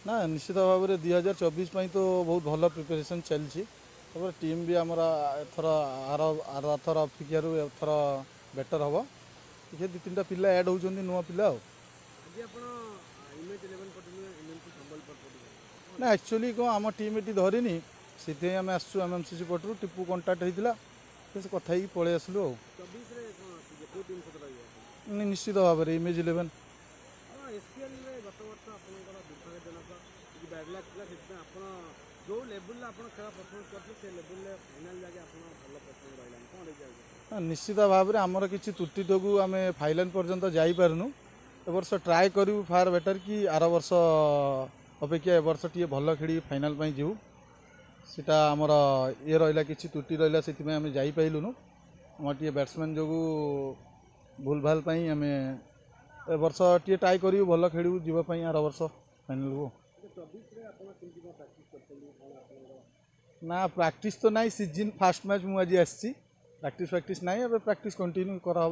ना निश्चित भाव में 2024 तो बहुत भल प्रिपेरेसन चलती टीम भी आमर एथर आर थर अपेक्षा एथर बेटर हम देखिए 2-3टा पिला ऐड होती नुआ पिला ना एक्चुअली कौन आम टीम ये धरनी से आम आसू एमएमसीसी पटू टीपू कंटाक्ट होता से कथा पलि आसलु निश्चित भाव में इमेज 11 निश्चित भाव में आमर किसी त्रुटि जो आम फाइनल पर्यंत जापारूँ ए वर्ष ट्राए करूँ फार बेटर कि आर वर्ष अपेक्षा ए वर्ष टी भल खेल फाइनाल जीव सीटा आमर ये रहा कि त्रुटि रहा से आम जापारूँ आम टे बैट्समैन जो भूल भाल आम ए वर्ष टी ट्राए करूँ भल खेलू जीवाई आर वर्ष फाइनाल को ना प्रैक्टिस तो नहीं सीजन फास्ट मैच मुझे आसी प्रैक्टिस ना अब प्रैक्टिस कंटिन्यू करा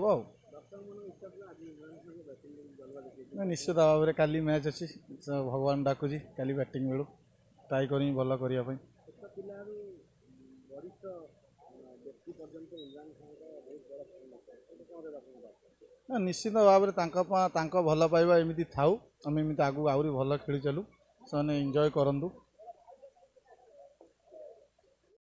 निश्चित भाव में काली मैच अच्छी भगवान डाकुची काली बैटिंग बेलू ट्राए करी भल करने निश्चित भाव में भल पाइबा एमती थाऊ आम एमती आगू आहरी भल खेली चलू से एंजॉय करूँ।